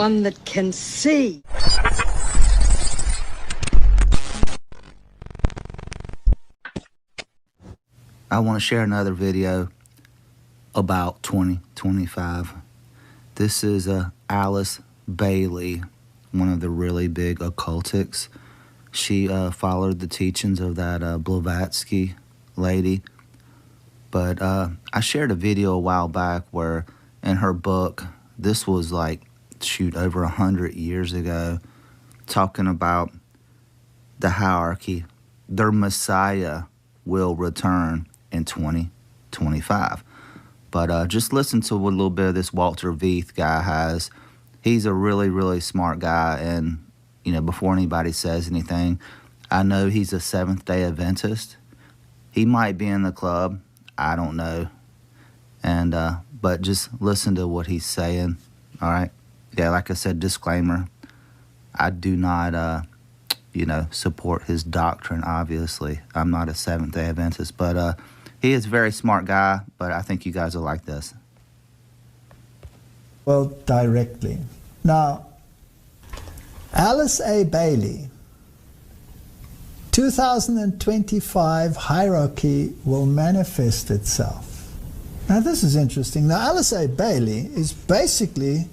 one that can see. I want to share another video about 2025. This is Alice Bailey, one of the really big occultics. She followed the teachings of that Blavatsky lady. But I shared a video a while back where in her book, this was like, over 100 years ago, talking about the hierarchy. Their Messiah will return in 2025. But just listen to what a little bit of this Walter Veith guy has. He's a really, really smart guy. And, you know, before anybody says anything, I know he's a Seventh-day Adventist. He might be in the club. I don't know. And but just listen to what he's saying. All right? Yeah, like I said, disclaimer. I do not, support his doctrine, obviously. I'm not a Seventh-day Adventist. But he is a very smart guy, but I think you guys will like this. Well, directly. Now, Alice A. Bailey, 2025 hierarchy will manifest itself. Now, this is interesting. Now, Alice A. Bailey is basically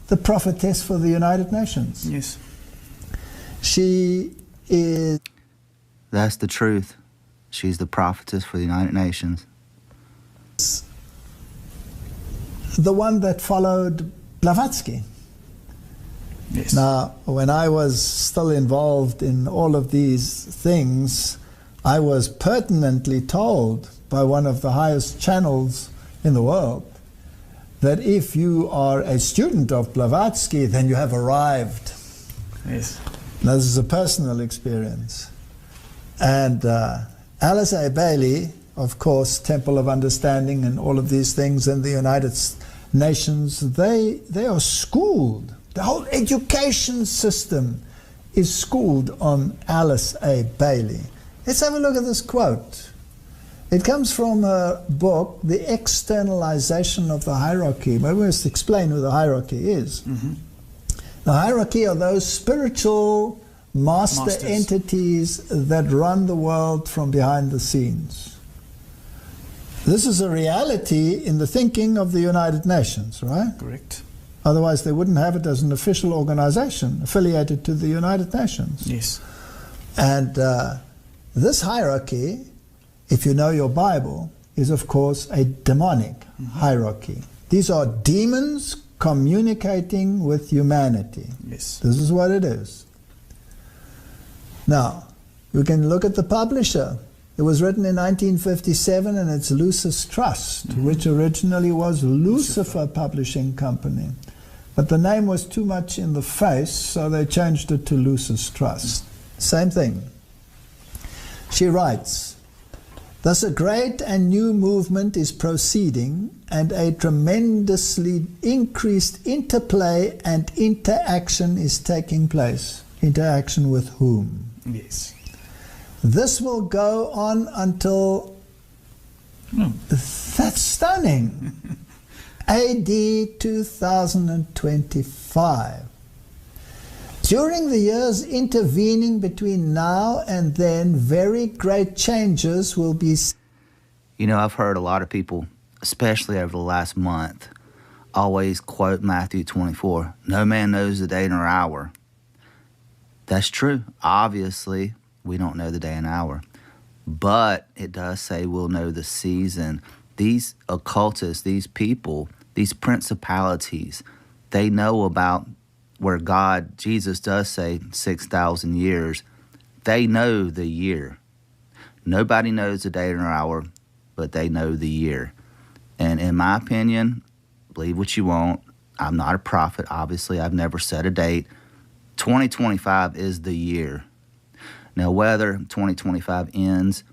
the prophetess for the United Nations. Yes. She is... That's the truth. She's the prophetess for the United Nations. The one that followed Blavatsky. Yes. Now, when I was still involved in all of these things, I was pertinently told by one of the highest channels in the world that if you are a student of Blavatsky, then you have arrived. Yes. Now, this is a personal experience. And Alice A. Bailey, of course, Temple of Understanding and all of these things in the United Nations, they are schooled. The whole education system is schooled on Alice A. Bailey. Let's have a look at this quote. It comes from her book, The Externalization of the Hierarchy. But we must explain who the hierarchy is. Mm-hmm. The hierarchy are those spiritual Masters. Entities that run the world from behind the scenes. This is a reality in the thinking of the United Nations, right? Correct. Otherwise they wouldn't have it as an official organization affiliated to the United Nations. Yes. And this hierarchy, if you know your Bible, is of course a demonic hierarchy. These are demons communicating with humanity. Yes. This is what it is. Now, you can look at the publisher. It was written in 1957 and it's Lucis Trust, which originally was Lucifer Publishing Company. But the name was too much in the face, so they changed it to Lucis Trust. Same thing. She writes, "Thus a great and new movement is proceeding and a tremendously increased interplay and interaction is taking place." Interaction with whom? Yes. This will go on until, that's stunning, AD 2025. During the years intervening between now and then, very great changes will be... You know, I've heard a lot of people, especially over the last month, always quote Matthew 24, "No man knows the day nor hour." That's true. Obviously, we don't know the day and hour. But it does say we'll know the season. These occultists, these people, these principalities, they know about where God, Jesus does say 6,000 years. They know the year. Nobody knows the day nor hour, but they know the year. And in my opinion, believe what you want, I'm not a prophet. Obviously, I've never set a date. 2025 is the year. Now, whether 2025 ends,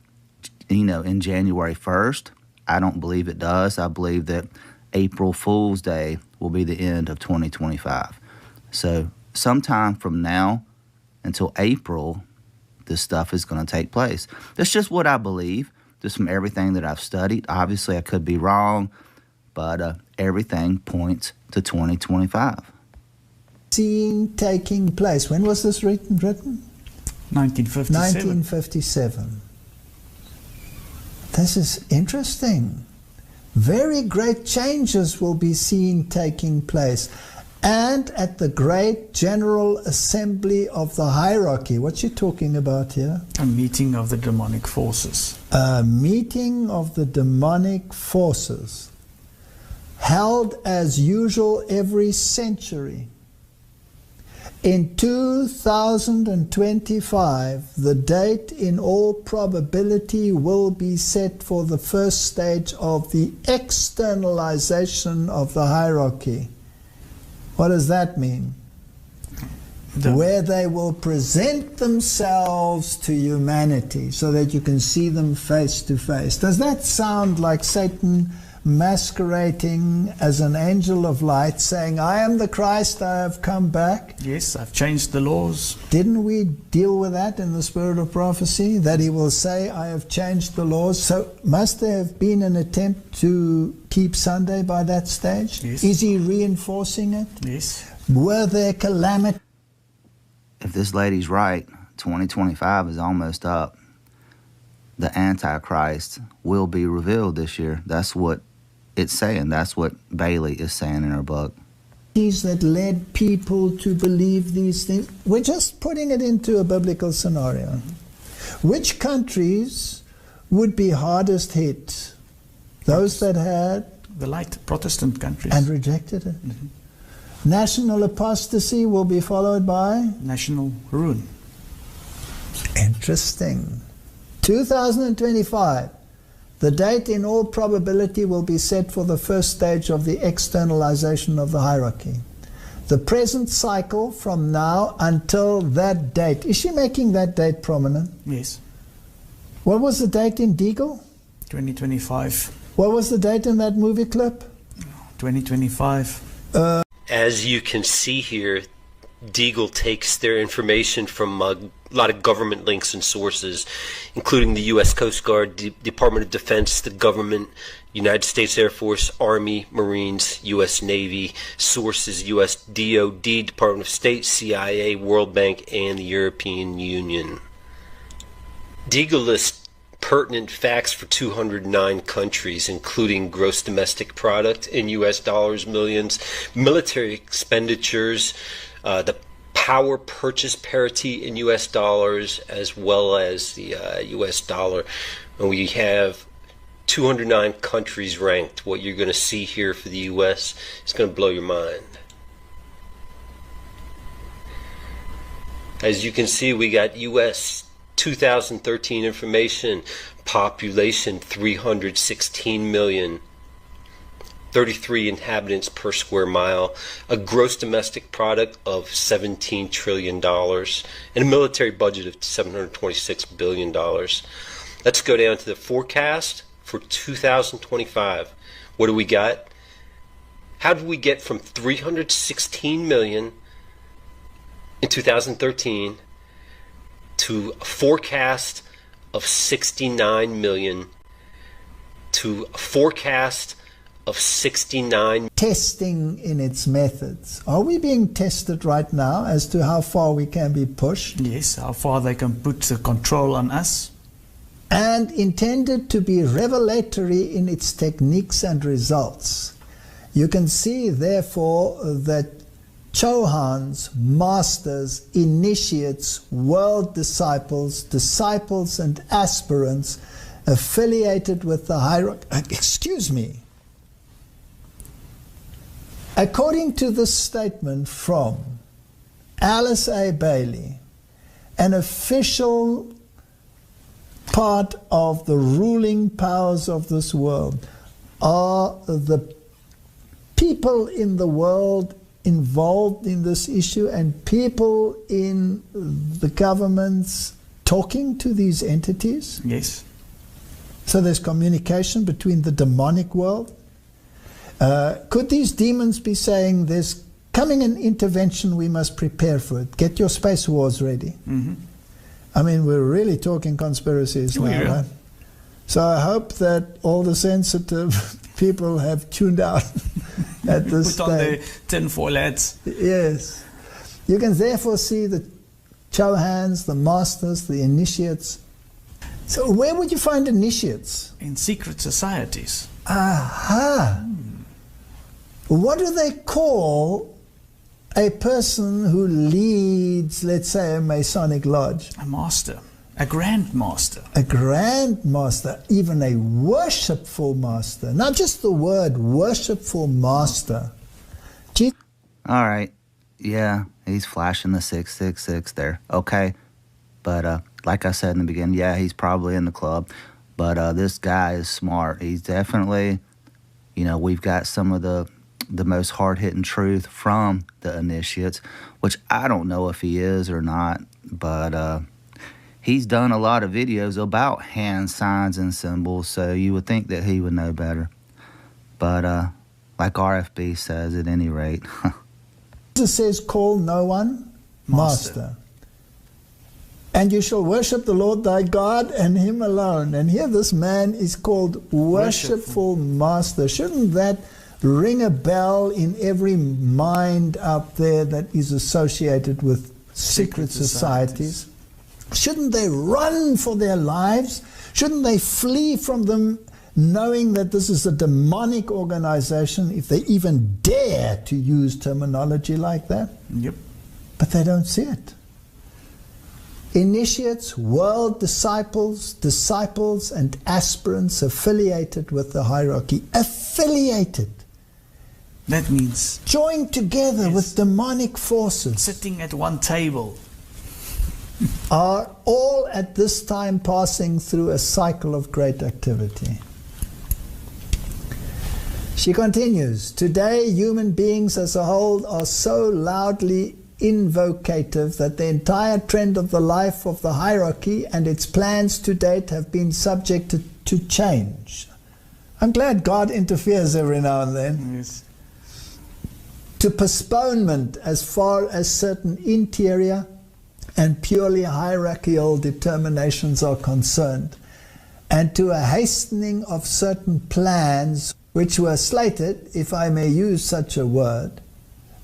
in January 1st, I don't believe it does. I believe that April Fool's Day will be the end of 2025. So sometime from now until April, this stuff is going to take place. That's just what I believe, just from everything that I've studied. Obviously, I could be wrong, but everything points to 2025. seen taking place. When was this written? 1957. 1957. This is interesting. Very great changes will be seen taking place. And at the great general assembly of the hierarchy. What you talking about here? A meeting of the demonic forces. A meeting of the demonic forces. Held as usual every century. In 2025, the date in all probability will be set for the first stage of the externalization of the hierarchy. What does that mean? Where they will present themselves to humanity so that you can see them face to face. Does that sound like Satan masquerading as an angel of light, saying, I am the Christ, I have come back? Yes, I've changed the laws. Didn't we deal with that in the spirit of prophecy? That he will say, I have changed the laws. So must there have been an attempt to keep Sunday by that stage? Yes. Is he reinforcing it? Yes. Were there calamities? If this lady's right, 2025 is almost up. The antichrist will be revealed this year. That's what it's saying. That's what Bailey is saying in her book. That led people to believe these things. We're just putting it into a biblical scenario. Which countries would be hardest hit? Those that had the light Protestant countries and rejected it. National apostasy will be followed by national ruin. Interesting. 2025. The date in all probability will be set for the first stage of the externalization of the hierarchy. The present cycle from now until that date. Is she making that date prominent? Yes. What was the date in Deagle? 2025. What was the date in that movie clip? 2025. As you can see here, Deagle takes their information from a lot of government links and sources, including the U.S. Coast Guard, Department of Defense, the government, United States Air Force, Army, Marines, U.S. Navy, sources, U.S. DOD, Department of State, CIA, World Bank, and the European Union. Deagle lists pertinent facts for 209 countries, including gross domestic product in U.S. dollars, millions, military expenditures, the power purchase parity in U.S. dollars, as well as the U.S. dollar. And we have 209 countries ranked. What you're going to see here for the U.S. is going to blow your mind. As you can see, we got U.S. 2013 information, population 316 million. 33 inhabitants per square mile, a gross domestic product of $17 trillion, and a military budget of $726 billion. Let's go down to the forecast for 2025. What do we got? How did we get from 316 million in 2013 to a forecast of 69 million to a forecast of 69. Testing in its methods. Are we being tested right now as to how far we can be pushed? Yes, how far they can put the control on us. And intended to be revelatory in its techniques and results. You can see, therefore, that Chohans, masters, initiates, world disciples, disciples and aspirants affiliated with the hierarchy. Excuse me. According to this statement from Alice A. Bailey, an official part of the ruling powers of this world, are the people in the world involved in this issue and people in the governments talking to these entities? Yes. So there's communication between the demonic world. Could these demons be saying there's coming an intervention, we must prepare for it? Get your space wars ready. Mm-hmm. I mean, we're really talking conspiracies now, yeah. right? So I hope that all the sensitive people have tuned out at this Put on their stage. tinfoil hats. Yes. You can therefore see the Chohans, the masters, the initiates. So where would you find initiates? In secret societies. Aha! What do they call a person who leads, let's say, a Masonic lodge? A master. A grand master. A grand master, even a worshipful master. Not just the word worshipful master. All right. Yeah, he's flashing the 666 there. Okay. But like I said in the beginning, yeah, he's probably in the club. But this guy is smart. He's definitely, we've got some of the most hard-hitting truth from the initiates, which I don't know if he is or not. But he's done a lot of videos about hand signs and symbols, so you would think that he would know better. But like RFB says, at any rate. Jesus says, call no one master. And you shall worship the Lord thy God and him alone. And here this man is called worshipful master. Shouldn't that ring a bell in every mind out there that is associated with secret societies? Shouldn't they run for their lives? Shouldn't they flee from them, knowing that this is a demonic organization, if they even dare to use terminology like that? Yep. But they don't see it. Initiates, world disciples and aspirants affiliated with the hierarchy. Affiliated. That means Joined together with demonic forces. sitting at one table. Are all at this time passing through a cycle of great activity. She continues, today human beings as a whole are so loudly invocative that the entire trend of the life of the hierarchy and its plans to date have been subjected to change. I'm glad God interferes every now and then. Yes. To postponement as far as certain interior and purely hierarchical determinations are concerned, and to a hastening of certain plans which were slated, if I may use such a word,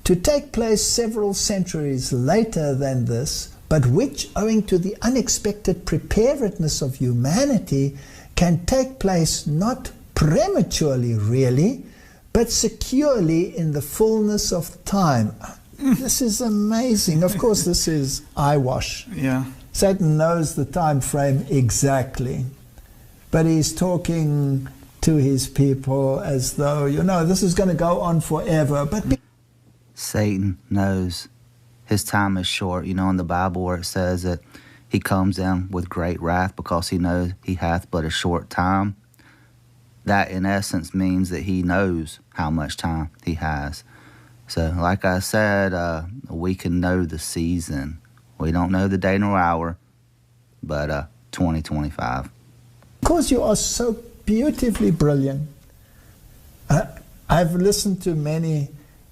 to take place several centuries later than this, but which, owing to the unexpected preparedness of humanity, can take place not prematurely really, but securely in the fullness of time. This is amazing. Of course, this is eyewash. Yeah. Satan knows the time frame exactly, but he's talking to his people as though, this is going to go on forever. But Satan knows his time is short. In the Bible where it says that he comes in with great wrath because he knows he hath but a short time. That in essence means that he knows how much time he has. So like I said, we can know the season. We don't know the day nor hour, but 2025. Because you are so beautifully brilliant. I've listened to many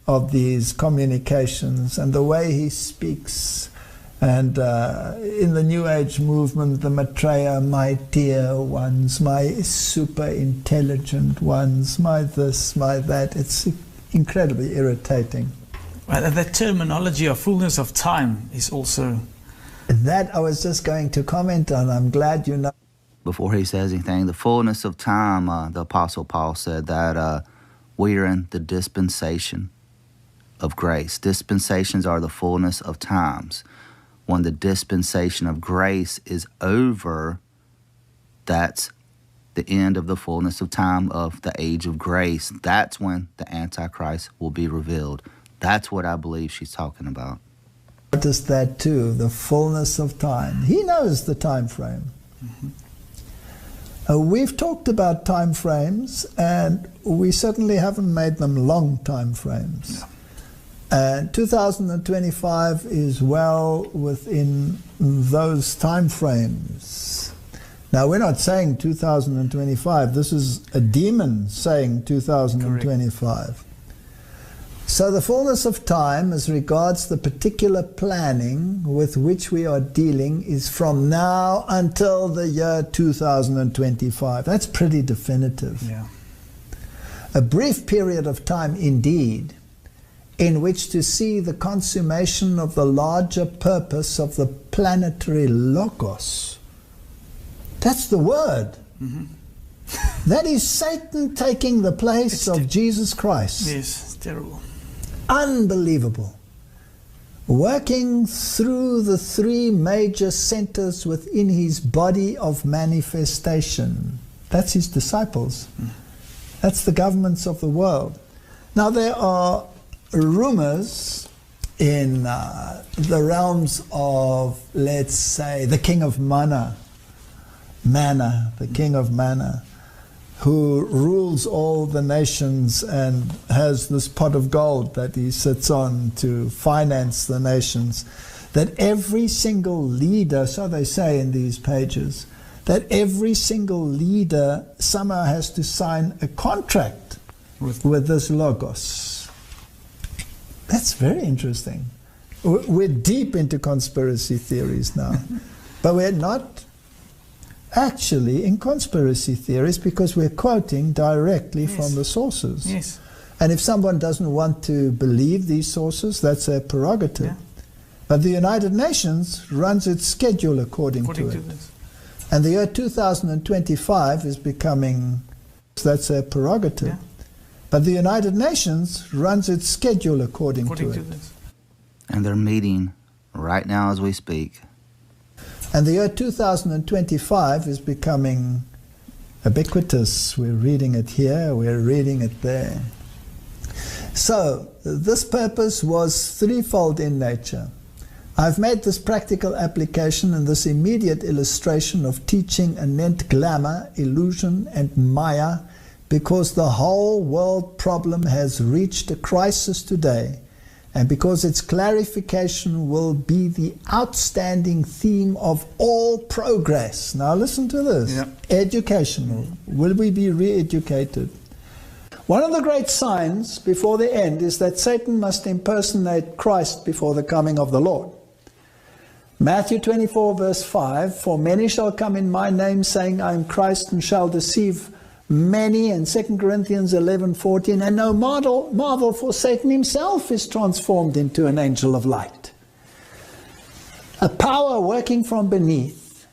of these communications and the way he speaks, and in the New Age movement, the Maitreya, my dear ones, my super intelligent ones, my this, my that. It's incredibly irritating. Well, that terminology of fullness of time is also... That I was just going to comment on. I'm glad you know. Before he says anything, the fullness of time, the Apostle Paul said that we are in the dispensation of grace. Dispensations are the fullness of times. When the dispensation of grace is over, that's the end of the fullness of time of the age of grace. That's when the Antichrist will be revealed. That's what I believe she's talking about. Notice that too, the fullness of time. He knows the time frame. Mm-hmm. We've talked about time frames, and we certainly haven't made them long time frames. No. 2025 is well within those time frames. Now, we're not saying 2025. This is a demon saying 2025. Correct. So the fullness of time as regards the particular planning with which we are dealing is from now until the year 2025. That's pretty definitive. Yeah. A brief period of time indeed, in which to see the consummation of the larger purpose of the planetary logos. That's the word. That is Satan taking the place of Jesus Christ. Yes, it's terrible. Unbelievable. Working through the three major centers within his body of manifestation. That's his disciples. That's the governments of the world. Now there are rumors in the realms of, let's say, the king of Mana, the king of Mana, who rules all the nations and has this pot of gold that he sits on to finance the nations, that every single leader, so they say in these pages, that every single leader somehow has to sign a contract with this logos. That's very interesting. We're deep into conspiracy theories now, but we're not actually in conspiracy theories because we're quoting directly from the sources. Yes. And if someone doesn't want to believe these sources, that's their prerogative. Yeah. But the United Nations runs its schedule according to it. this. And the year 2025 is becoming, that's their prerogative. Yeah. But the United Nations runs its schedule according to it. this. And they're meeting right now as we speak. And the year 2025 is becoming ubiquitous. We're reading it here, we're reading it there. So, this purpose was threefold in nature. I've made this practical application and this immediate illustration of teaching anent glamour, illusion, and maya because the whole world problem has reached a crisis today, and because its clarification will be the outstanding theme of all progress. Now listen to this. Yeah. Educational. Will we be re-educated? One of the great signs before the end is that Satan must impersonate Christ before the coming of the Lord. Matthew 24 verse 5, for many shall come in my name saying I am Christ and shall deceive many, and 2 Corinthians 11:14, and no marvel, for Satan himself is transformed into an angel of light. A power working from beneath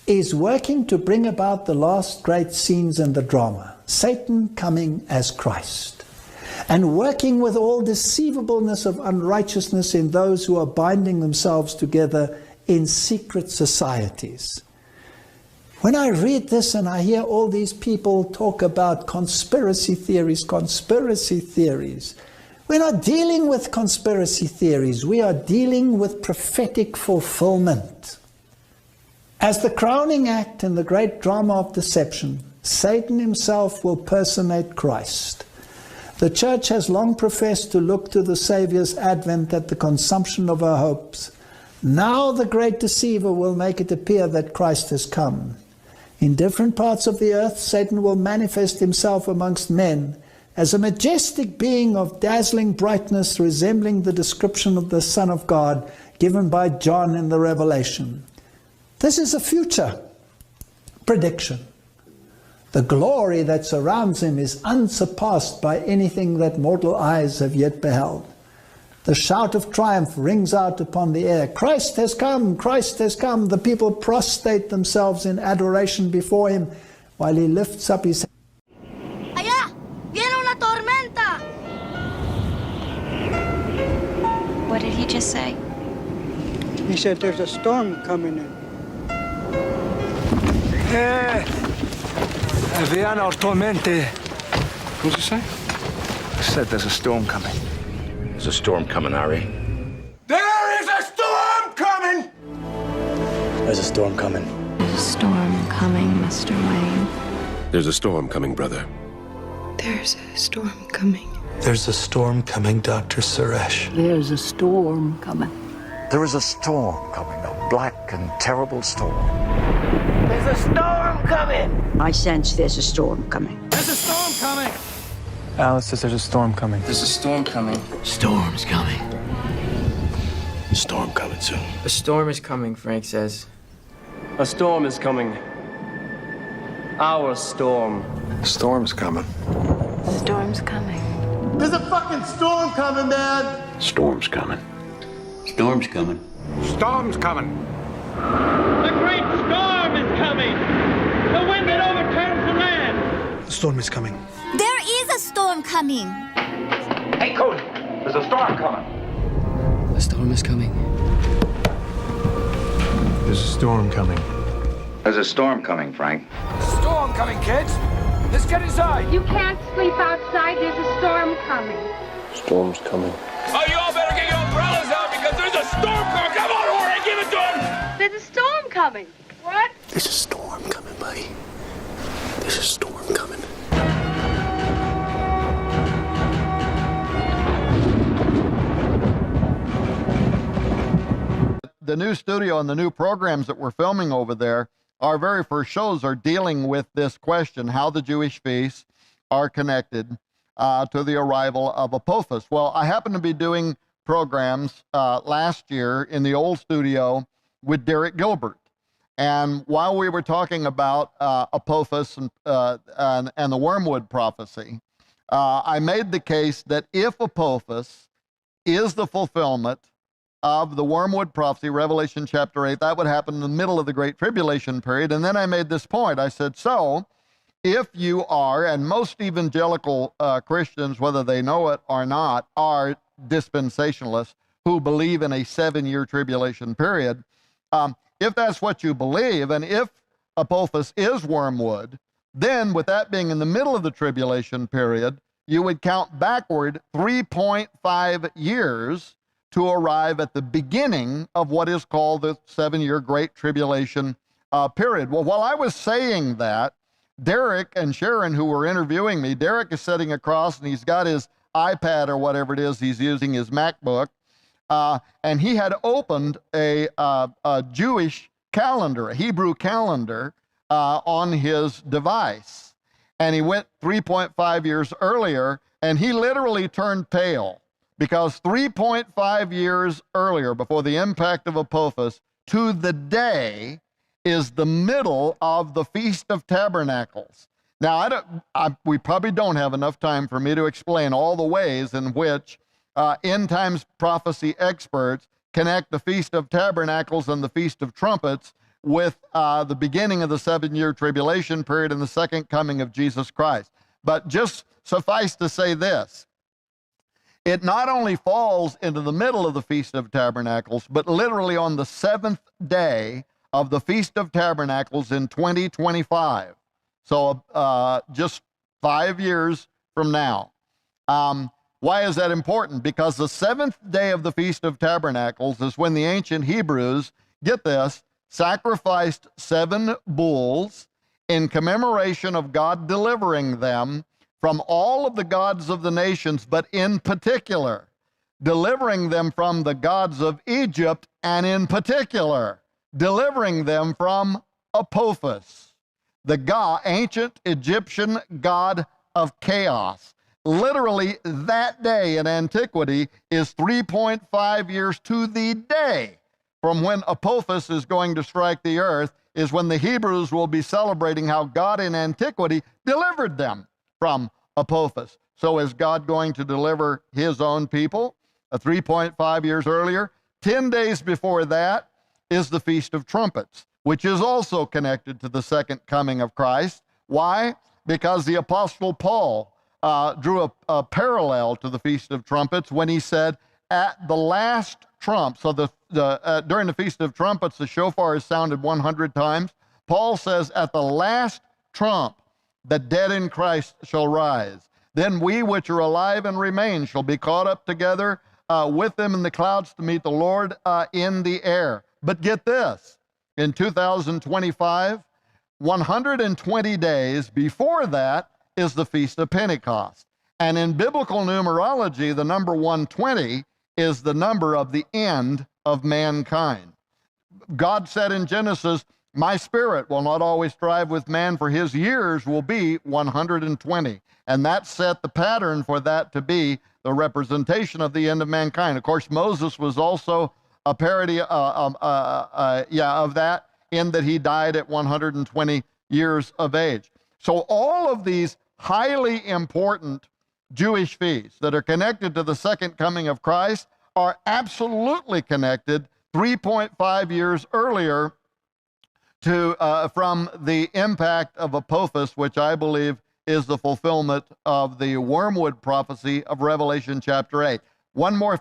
is working to bring about the last great scenes in the drama. Satan coming as Christ, and working with all deceivableness of unrighteousness in those who are binding themselves together in secret societies. When I read this and I hear all these people talk about conspiracy theories, we're not dealing with conspiracy theories. We are dealing with prophetic fulfillment. As the crowning act in the great drama of deception, Satan himself will personate Christ. The church has long professed to look to the Savior's advent at the consumption of her hopes. Now the great deceiver will make it appear that Christ has come. In different parts of the earth, Satan will manifest himself amongst men as a majestic being of dazzling brightness, resembling the description of the Son of God given by John in the Revelation. This is a future prediction. The glory that surrounds him is unsurpassed by anything that mortal eyes have yet beheld. The shout of triumph rings out upon the air. Christ has come! Christ has come! The people prostrate themselves in adoration before him while he lifts up his hand. Allá! Viene una tormenta! What did he just say? He said there's a storm coming in. Viano tormente. What'd you say? I said there's a storm coming. There's a storm coming, Ari. There is a storm coming! There's a storm coming. There's a storm coming, Mr. Wayne. There's a storm coming, brother. There's a storm coming. There's a storm coming, Dr. Suresh. There's a storm coming. There is a storm coming, a black and terrible storm. There's a storm coming! I sense there's a storm coming. There's a storm coming! Alice says there's a storm coming. There's a storm coming. Storm's coming. Storm coming soon. A storm is coming, Frank says. A storm is coming. Our storm. Storm's coming. The storm's coming. There's a fucking storm coming, man! Storm's coming. Storm's coming. Storm's coming. The great storm is coming! The wind that overturns the land! The storm is coming. There is a storm coming. Hey, Cody, there's a storm coming. The storm is coming. There's a storm coming. There's a storm coming, Frank. Storm coming, kids. Let's get inside. You can't sleep outside. There's a storm coming. Storm's coming. Oh, you all better get your umbrellas out because there's a storm coming. Come on, Jorge, give it to him. There's a storm coming. What? There's a storm coming, buddy. There's a storm coming. The new studio and the new programs that we're filming over there, our very first shows are dealing with this question, how the Jewish feasts are connected to the arrival of Apophis. Well, I happen to be doing programs last year in the old studio with Derek Gilbert. And while we were talking about Apophis and the wormwood prophecy, I made the case that if Apophis is the fulfillment of the wormwood prophecy, Revelation chapter 8, that would happen in the middle of the Great Tribulation period. And then I made this point. I said, so if you are, and most evangelical Christians, whether they know it or not, are dispensationalists who believe in a 7-year tribulation period, if that's what you believe, and if Apophis is wormwood, then with that being in the middle of the tribulation period, you would count backward 3.5 years to arrive at the beginning of what is called the 7-year Great Tribulation period. Well, while I was saying that, Derek and Sharon, who were interviewing me, Derek is sitting across and he's got his iPad or whatever it is he's using, his MacBook, and he had opened a Jewish calendar, a Hebrew calendar, on his device. And he went 3.5 years earlier, and he literally turned pale. Because 3.5 years earlier, before the impact of Apophis, to the day is the middle of the Feast of Tabernacles. Now, we probably don't have enough time for me to explain all the ways in which end times prophecy experts connect the Feast of Tabernacles and the Feast of Trumpets with the beginning of the 7-year tribulation period and the second coming of Jesus Christ. But just suffice to say this. It not only falls into the middle of the Feast of Tabernacles, but literally on the 7th day of the Feast of Tabernacles in 2025. So just 5 years from now. Why is that important? Because the 7th day of the Feast of Tabernacles is when the ancient Hebrews, get this, sacrificed 7 bulls in commemoration of God delivering them from all of the gods of the nations, but in particular, delivering them from the gods of Egypt, and in particular, delivering them from Apophis, the ancient Egyptian god of chaos. Literally, that day in antiquity is 3.5 years to the day from when Apophis is going to strike the earth, is when the Hebrews will be celebrating how God in antiquity delivered them from Apophis. So is God going to deliver his own people 3.5 years earlier? 10 days before that is the Feast of Trumpets, which is also connected to the second coming of Christ. Why? Because the Apostle Paul drew a parallel to the Feast of Trumpets when he said, at the last trump, so during the Feast of Trumpets, the shofar is sounded 100 times. Paul says, at the last trump, the dead in Christ shall rise. Then we which are alive and remain shall be caught up together with them in the clouds to meet the Lord in the air. But get this, in 2025, 120 days before that is the Feast of Pentecost. And in biblical numerology, the number 120 is the number of the end of mankind. God said in Genesis, my spirit will not always strive with man, for his years will be 120. And that set the pattern for that to be the representation of the end of mankind. Of course, Moses was also a parody of that, in that he died at 120 years of age. So all of these highly important Jewish feasts that are connected to the second coming of Christ are absolutely connected 3.5 years earlier to from the impact of Apophis, which I believe is the fulfillment of the wormwood prophecy of Revelation chapter 8. One more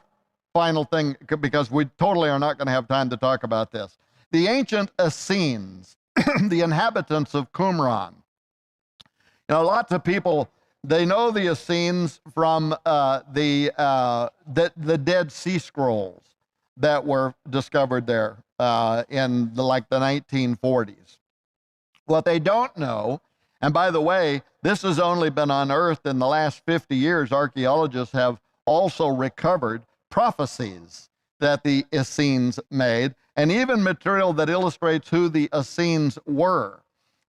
final thing, because we totally are not going to have time to talk about this. The ancient Essenes, the inhabitants of Qumran. You know, lots of people, they know the Essenes from the Dead Sea Scrolls that were discovered there in the 1940s. What they don't know, and by the way, this has only been unearthed in the last 50 years. Archaeologists have also recovered prophecies that the Essenes made, and even material that illustrates who the Essenes were.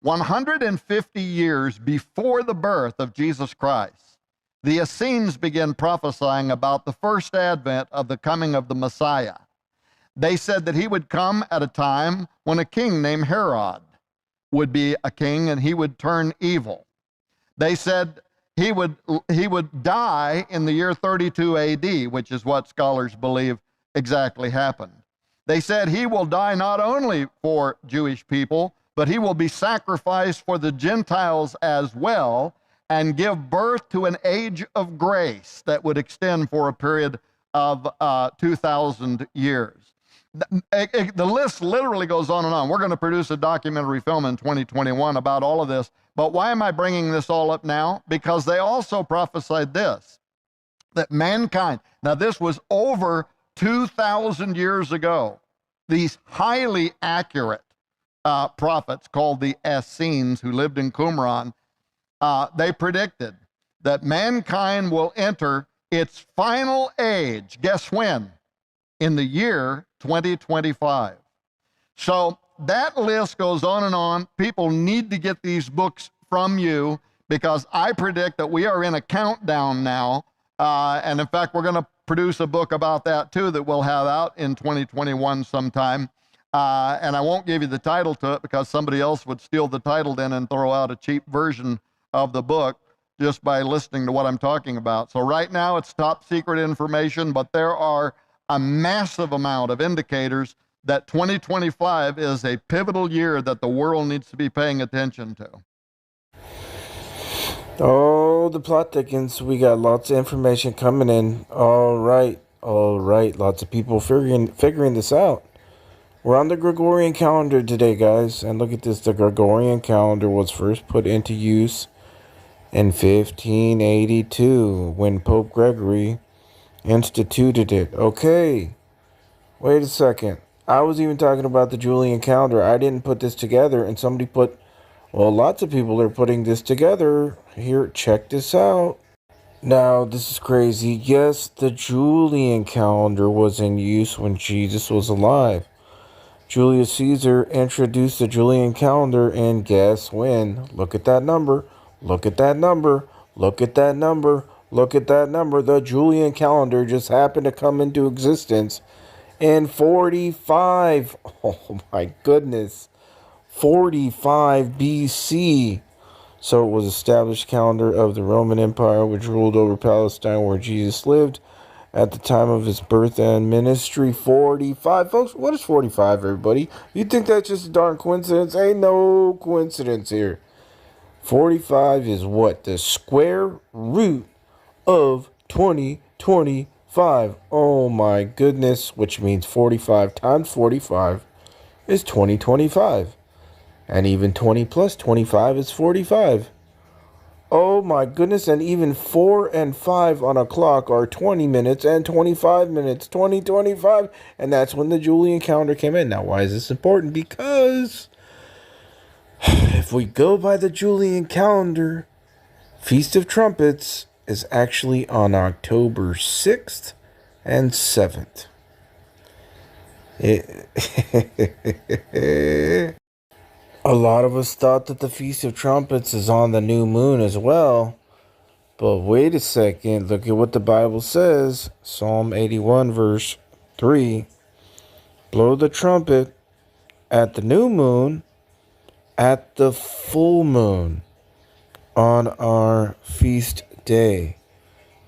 150 years before the birth of Jesus Christ, the Essenes began prophesying about the first advent of the coming of the Messiah. They said that he would come at a time when a king named Herod would be a king and he would turn evil. They said he would die in the year 32 AD, which is what scholars believe exactly happened. They said he will die not only for Jewish people, but he will be sacrificed for the Gentiles as well and give birth to an age of grace that would extend for a period of 2,000 years. The list literally goes on and on. We're going to produce a documentary film in 2021 about all of this. But why am I bringing this all up now? Because they also prophesied this, that mankind, now this was over 2,000 years ago, these highly accurate prophets called the Essenes who lived in Qumran, they predicted that mankind will enter its final age. Guess when? In the year 2025. So that list goes on and on. People need to get these books from you, because I predict that we are in a countdown now. And in fact, we're going to produce a book about that too that we'll have out in 2021 sometime. And I won't give you the title to it because somebody else would steal the title then and throw out a cheap version of the book just by listening to what I'm talking about. So right now it's top secret information, but there are a massive amount of indicators that 2025 is a pivotal year that the world needs to be paying attention to. Oh, the plot thickens. We got lots of information coming in. All right. Lots of people figuring this out. We're on the Gregorian calendar today, guys. And look at this. The Gregorian calendar was first put into use in 1582 when Pope Gregory instituted it. Okay. Wait a second. I was even talking about the Julian calendar. I didn't put this together, and somebody put... Well, lots of people are putting this together. Here, check this out. Now, this is crazy. Yes, the Julian calendar was in use when Jesus was alive. Julius Caesar introduced the Julian calendar, and guess when? Look at that number. Look at that number. Look at that number. Look at that number. The Julian calendar just happened to come into existence in 45. Oh, my goodness. 45 BC. So it was established calendar of the Roman Empire, which ruled over Palestine where Jesus lived at the time of his birth and ministry. 45. Folks, what is 45, everybody? You think that's just a darn coincidence? Ain't no coincidence here. 45 is what? The square root of 2025. Oh my goodness. Which means 45 times 45 is 2025. And even 20 plus 25 is 45. Oh my goodness, and even 4 and 5 on a clock are 20 minutes and 25 minutes, 2025. And that's when the Julian calendar came in. Now, why is this important? Because if we go by the Julian calendar, Feast of Trumpets is actually on October 6th and 7th. A lot of us thought that the Feast of Trumpets is on the new moon as well. But wait a second. Look at what the Bible says. Psalm 81 verse 3. Blow the trumpet at the new moon, at the full moon, on our feast day.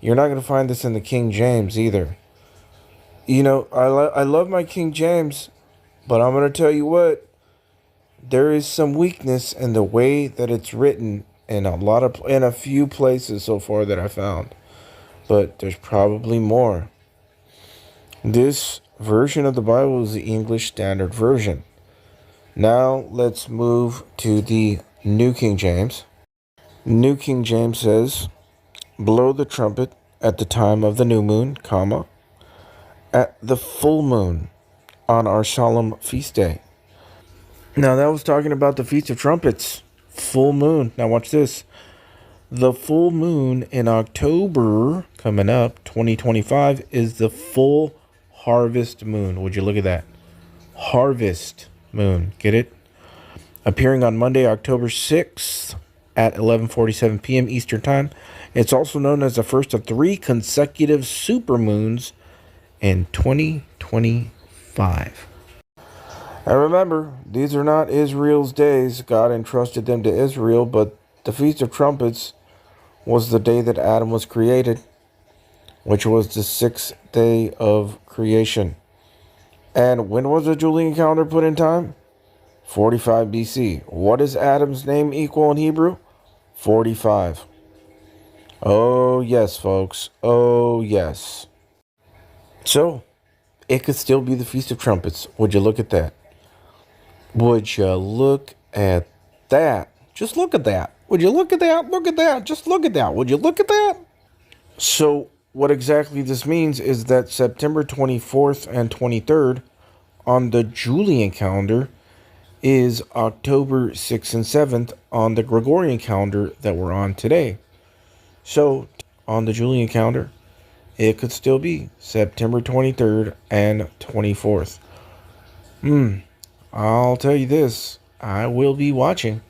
You're not going to find this in the King James either. You know, I love my King James, but I'm going to tell you what, there is some weakness in the way that it's written in a few places so far that I found. But there's probably more. This version of the Bible is the English Standard Version. Now let's move to the New King James. New King James says, blow the trumpet at the time of the new moon, comma, at the full moon on our solemn feast day. Now that was talking about the Feast of Trumpets, full moon. Now watch this. The full moon in October coming up, 2025, is the full harvest moon. Would you look at that? Harvest moon. Get it? Appearing on Monday, October 6th at 11:47 p.m. Eastern Time. It's also known as the first of 3 consecutive supermoons in 2025. And remember, these are not Israel's days. God entrusted them to Israel, but the Feast of Trumpets was the day that Adam was created, which was the 6th day of creation. And when was the Julian calendar put in time? 45 BC. What does Adam's name equal in Hebrew? 45. Oh, yes, folks. Oh, yes. So, it could still be the Feast of Trumpets. Would you look at that? Would you look at that? Just look at that. Would you look at that? Look at that. Just look at that. Would you look at that? So, what exactly this means is that September 24th and 23rd on the Julian calendar is October 6th and 7th on the Gregorian calendar that we're on today. So, on the Julian calendar, it could still be September 23rd and 24th. I'll tell you this, I will be watching.